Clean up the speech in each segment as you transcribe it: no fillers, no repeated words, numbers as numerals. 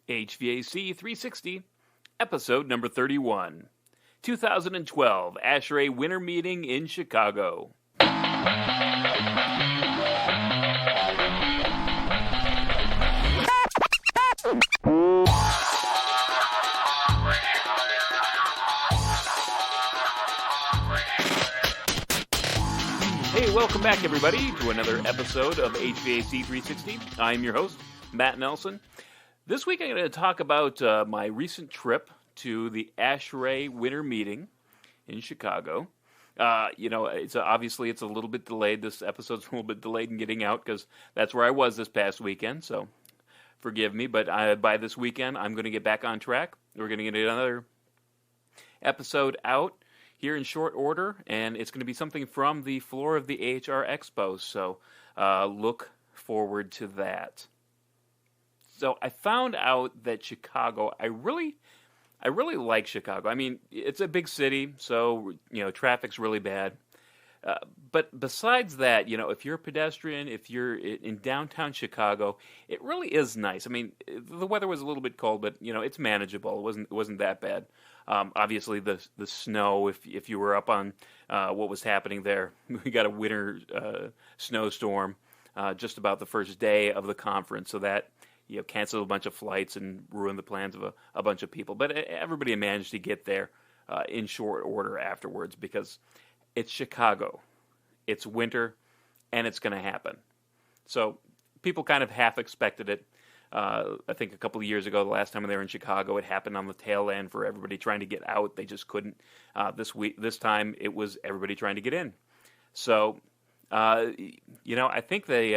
HVAC 360, episode number 31, 2012 ASHRAE Winter Meeting in Chicago. Hey, welcome back everybody to another episode of HVAC 360. I'm your host, Matt Nelson. This week I'm going to talk about my recent trip to the ASHRAE Winter Meeting in Chicago. It's obviously a little bit delayed. This episode's a little bit delayed in getting out because that's where I was this past weekend, so forgive me. But by this weekend, I'm going to get back on track. We're going to get another episode out here in short order, and it's going to be something from the floor of the AHR Expo, so look forward to that. So I found out that Chicago, I really like Chicago. I mean, it's a big city, so, traffic's really bad. But besides that, if you're a pedestrian, if you're in downtown Chicago, it really is nice. I mean, the weather was a little bit cold, but, it's manageable. It wasn't that bad. Obviously, the snow, if you were up on what was happening there, we got a winter snowstorm just about the first day of the conference, so that canceled a bunch of flights and ruined the plans of a bunch of people. But everybody managed to get there in short order afterwards because it's Chicago. It's winter, and it's going to happen. So people kind of half expected it. I think a couple of years ago, the last time they were in Chicago, it happened on the tail end for everybody trying to get out. They just couldn't. This time, it was everybody trying to get in. So, I think they,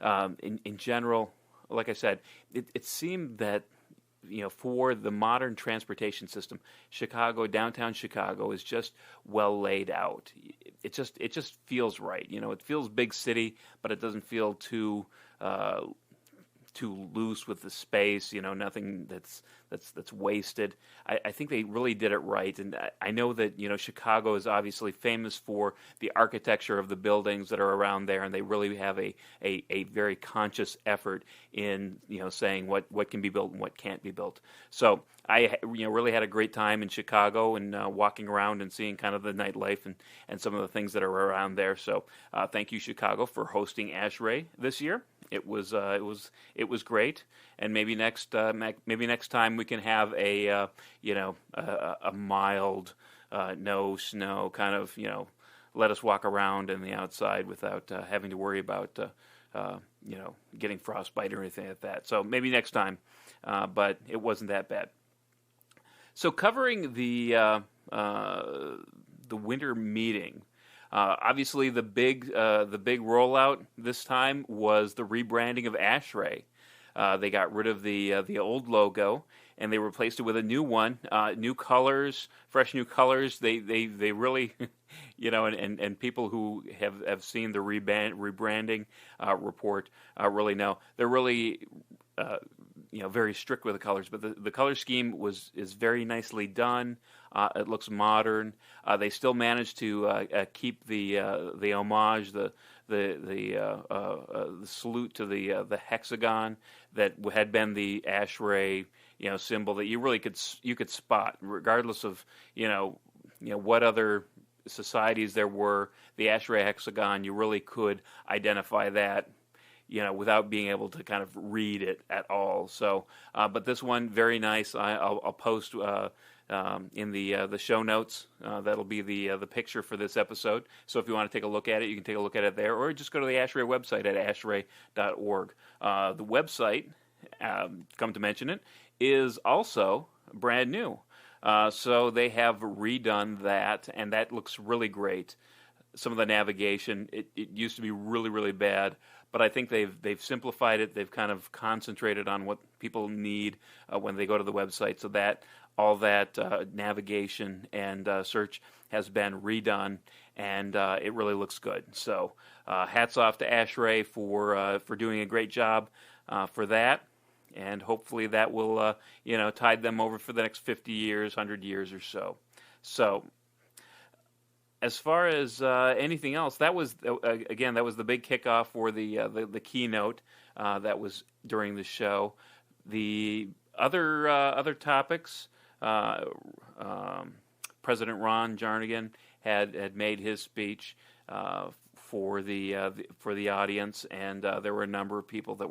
in general, like I said, it seemed that, for the modern transportation system, downtown Chicago is just well laid out. It just feels right. It feels big city, but it doesn't feel too loose with the space. Nothing that's wasted. I think they really did it right, and I know that Chicago is obviously famous for the architecture of the buildings that are around there, and they really have a very conscious effort in saying what can be built and what can't be built. So I really had a great time in Chicago and walking around and seeing kind of the nightlife and some of the things that are around there. So thank you, Chicago, for hosting ASHRAE this year. It was great, and maybe next time we can have a mild no snow kind of let us walk around in the outside without having to worry about getting frostbite or anything like that. So maybe next time, but it wasn't that bad. So covering the winter meeting. Obviously, the big rollout this time was the rebranding of ASHRAE. They got rid of the old logo and they replaced it with a new one, new colors, fresh new colors. They really, and people who have seen the rebranding report really know they're really. Very strict with the colors, but the color scheme is very nicely done. It looks modern. They still managed to keep the homage, the salute to the hexagon that had been the ASHRAE symbol that you really could spot, regardless of what other societies there were. The ASHRAE hexagon, you really could identify that. Without being able to kind of read it at all. So, but this one, very nice. I'll post in the show notes. That'll be the picture for this episode. So if you want to take a look at it, you can take a look at it there, or just go to the ASHRAE website at ashrae.org. The website, come to mention it, is also brand new. So they have redone that, and that looks really great. Some of the navigation, it used to be really, really bad, but I think they've simplified it. They've kind of concentrated on what people need when they go to the website, so that all that navigation and search has been redone, and it really looks good. So hats off to ASHRAE for doing a great job for that, and hopefully that will tide them over for the next 50 years, 100 years or so. So as far as anything else, that was the big kickoff for the keynote that was during the show. The Other topics. Uh, um, President Ron Jarnigan had made his speech for the audience, and there were a number of people that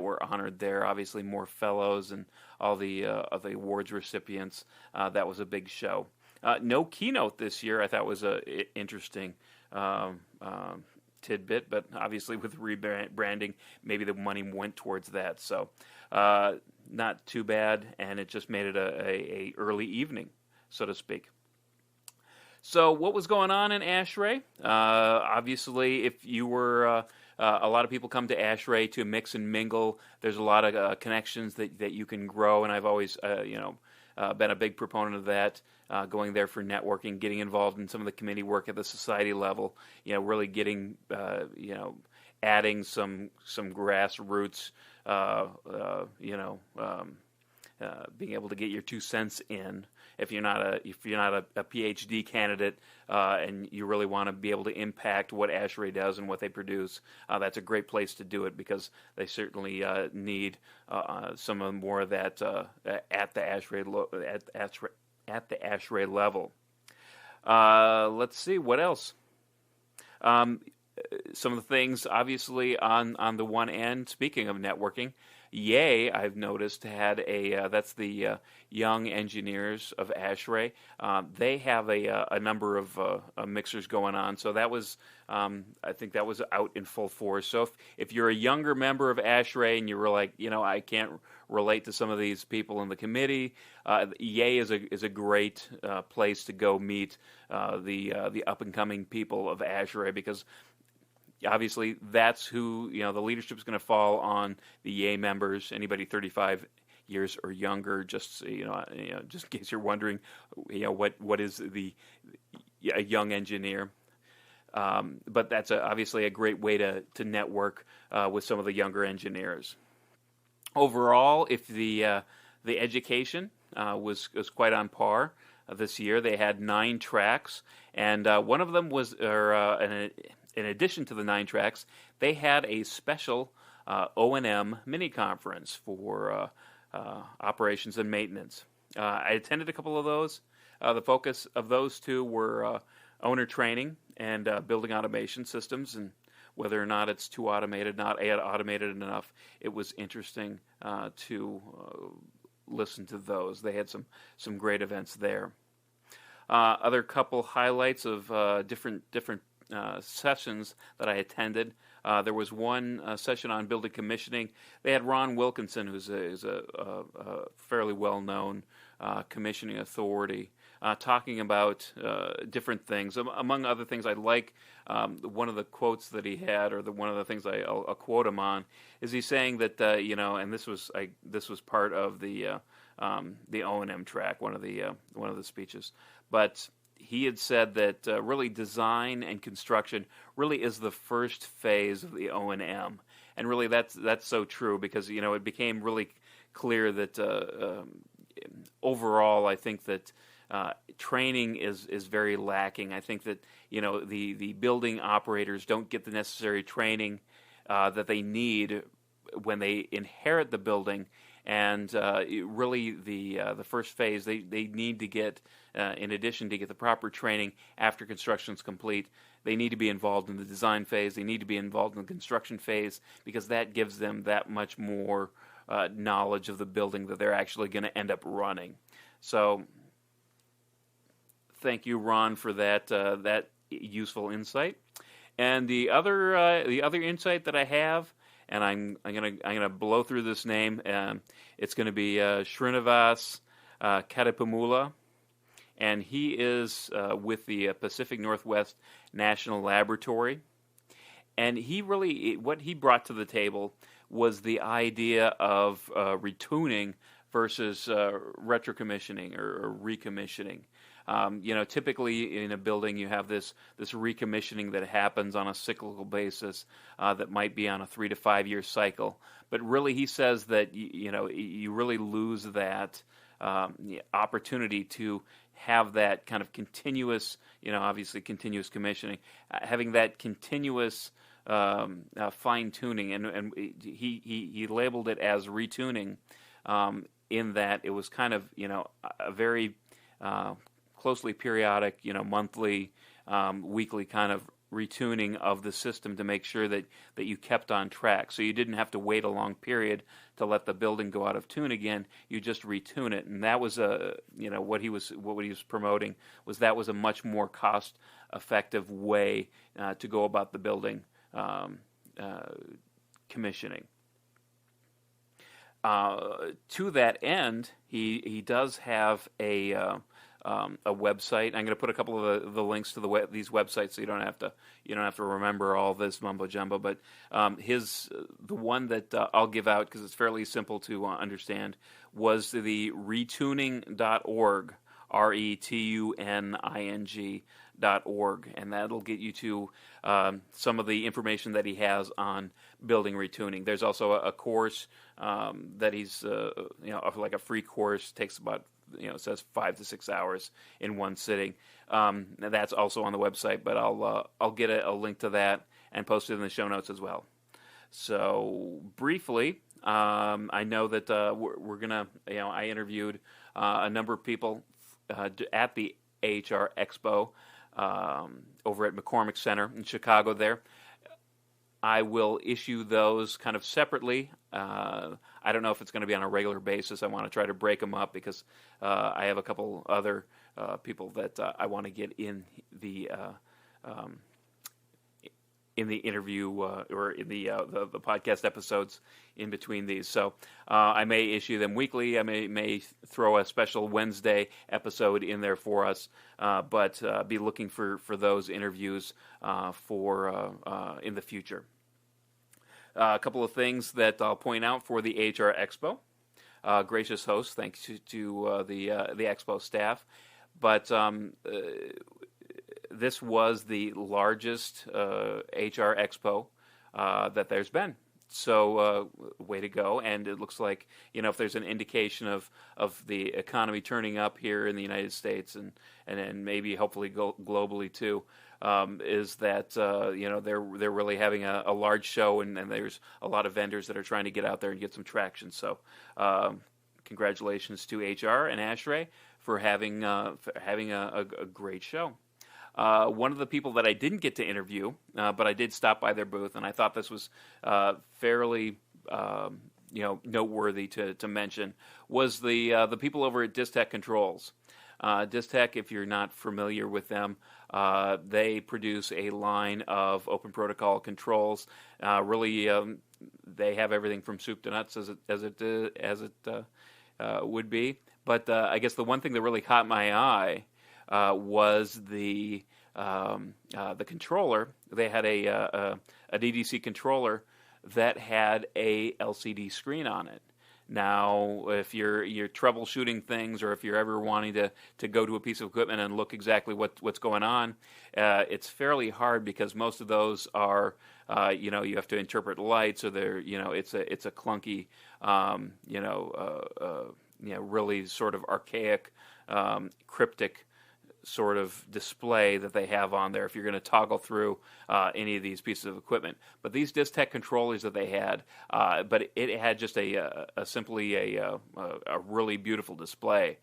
were honored there. Obviously, more fellows and all the of the awards recipients. That was a big show. No keynote this year. I thought was a interesting tidbit, but obviously with rebranding, maybe the money went towards that. So not too bad, and it just made it a early evening, so to speak. So what was going on in ASHRAE? Obviously, if you were a lot of people come to ASHRAE to mix and mingle. There's a lot of connections that you can grow, and I've always been a big proponent of that. Going there for networking, getting involved in some of the committee work at the society level. Really getting adding some grassroots. Being able to get your 2 cents in. If you're not a PhD candidate and you really want to be able to impact what ASHRAE does and what they produce, that's a great place to do it, because they certainly need some more of that at the ASHRAE level. Let's see what else. Some of the things, obviously, on the one end. Speaking of networking, Yay, I've noticed, had that's the young engineers of ASHRAE. They have a number of mixers going on, so that was, I think that was out in full force. So if you're a younger member of ASHRAE and you were like, I can't relate to some of these people in the committee, Yay is a great place to go meet the up and coming people of ASHRAE, because obviously that's who the leadership is going to fall on the Yay members. Anybody 35 years or younger, just just in case you're wondering, what is a young engineer. But that's obviously a great way to network with some of the younger engineers. Overall, if the education was quite on par this year, they had 9 tracks, and one of them was, in addition to the 9 tracks, they had a special O&M mini conference for operations and maintenance. I attended a couple of those. The focus of those 2 were owner training and building automation systems, and whether or not it's too automated, not automated enough. It was interesting to listen to those. They had some great events there. Other couple highlights of different sessions that I attended. There was one session on building commissioning. They had Ron Wilkinson, who's a fairly well-known commissioning authority, talking about different things. Among other things, I like one of the quotes that he had, or one of the things I'll quote him on, is he's saying that and this was part of the O&M track, one of the speeches, but he had said that really design and construction really is the first phase of the O&M, and really that's so true, because it became really clear that overall I think that training is very lacking. I think that the building operators don't get the necessary training that they need when they inherit the building. And really, the first phase, they need to get, in addition to get the proper training after construction is complete, they need to be involved in the design phase. They need to be involved in the construction phase, because that gives them that much more knowledge of the building that they're actually going to end up running. So, thank you, Ron, for that useful insight. And the other insight that I have, and I'm gonna blow through this name. It's going to be Srinivas Kadipamula, and he is with the Pacific Northwest National Laboratory. And what he brought to the table was the idea of retuning versus retrocommissioning or recommissioning. Typically in a building you have this recommissioning that happens on a cyclical basis that might be on a 3 to 5 year cycle. But really, he says that you really lose that opportunity to have that kind of continuous, obviously continuous commissioning, having that continuous fine tuning, and he labeled it as retuning. in that it was kind of, a very closely periodic, monthly, weekly kind of retuning of the system to make sure that you kept on track. So you didn't have to wait a long period to let the building go out of tune again. You just retune it, and that was what he was promoting was a much more cost effective way to go about the building commissioning. To that end, he does have a website. I'm going to put a couple of the links to these websites, so you don't have to remember all this mumbo jumbo. But the one that I'll give out because it's fairly simple to understand was the retuning.org, retuning.org, and that'll get you to some of the information that he has on building retuning. There's also a course that he's like a free course, takes about it says 5 to 6 hours in one sitting. That's also on the website, but I'll get a link to that and post it in the show notes as well. So briefly, I know that we're gonna I interviewed a number of people at the AHR Expo over at McCormick Center in Chicago there. I will issue those kind of separately. I don't know if it's going to be on a regular basis. I want to try to break them up because I have a couple other people that I want to get in the interview or in the podcast episodes in between these. So I may issue them weekly. I may throw a special Wednesday episode in there for us, but be looking for those interviews for in the future. A couple of things that I'll point out for the AHR Expo. Gracious host, thanks to the Expo staff. But this was the largest HR Expo that there's been. So way to go. And it looks like, if there's an indication of the economy turning up here in the United States and then maybe hopefully globally too, is that they're really having a large show and there's a lot of vendors that are trying to get out there and get some traction. So congratulations to HR and ASHRAE for having a great show. One of the people that I didn't get to interview, but I did stop by their booth, and I thought this was fairly noteworthy to mention, was the people over at Distech Controls. Distech, if you're not familiar with them, they produce a line of open protocol controls. Really, they have everything from soup to nuts as it would be. But I guess the one thing that really caught my eye was the controller. They had a DDC controller that had a LCD screen on it. Now, if you're troubleshooting things, or if you're ever wanting to go to a piece of equipment and look exactly what's going on, it's fairly hard because most of those are you have to interpret lights, or they're it's a clunky really sort of archaic cryptic sort of display that they have on there if you're going to toggle through any of these pieces of equipment. But these Distech controllers that they had, but it had just simply a really beautiful display,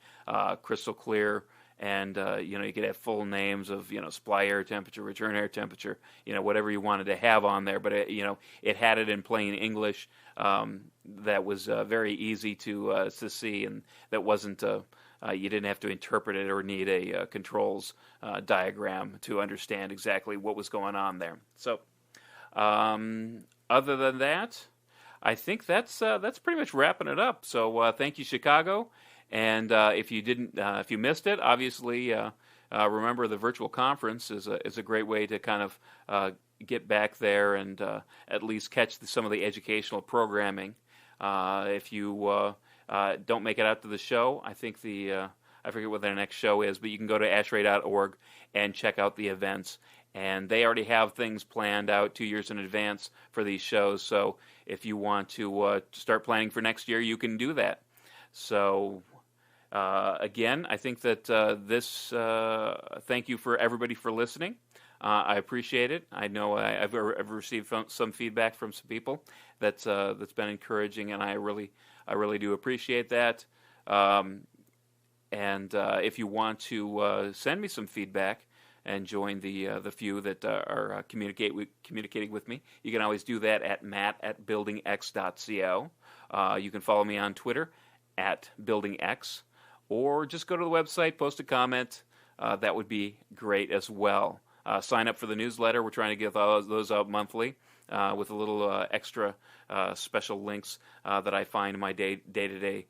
crystal clear, and you could have full names of supply air temperature, return air temperature, whatever you wanted to have on there. But it had it in plain English that was very easy to see, and that wasn't. You didn't have to interpret it or need a controls diagram to understand exactly what was going on there. So, other than that, I think that's pretty much wrapping it up. So, thank you, Chicago. And if you missed it, obviously, remember the virtual conference is a great way to kind of get back there and at least catch some of the educational programming. If you don't make it out to the show, I think I forget what their next show is, but you can go to ASHRAE.org and check out the events. And they already have things planned out 2 years in advance for these shows. So if you want to start planning for next year, you can do that. So again, I think that thank you for everybody for listening. I appreciate it. I know I've received some feedback from some people that's been encouraging, and I really I really do appreciate that. And if you want to send me some feedback and join the few that are communicating with me, you can always do that at matt@buildingx.co. You can follow me on Twitter at buildingx, or just go to the website, post a comment. That would be great as well. Sign up for the newsletter. We're trying to get those out monthly with a little extra special links that I find in my day-to-day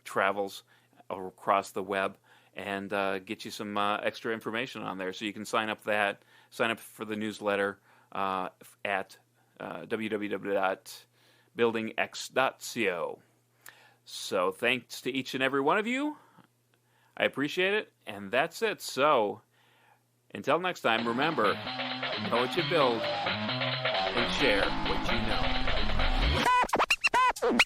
travels across the web, and get you some extra information on there. So you can sign up for the newsletter at www.buildingx.co. So thanks to each and every one of you. I appreciate it, and that's it. So until next time, remember, know what you build and share what you know.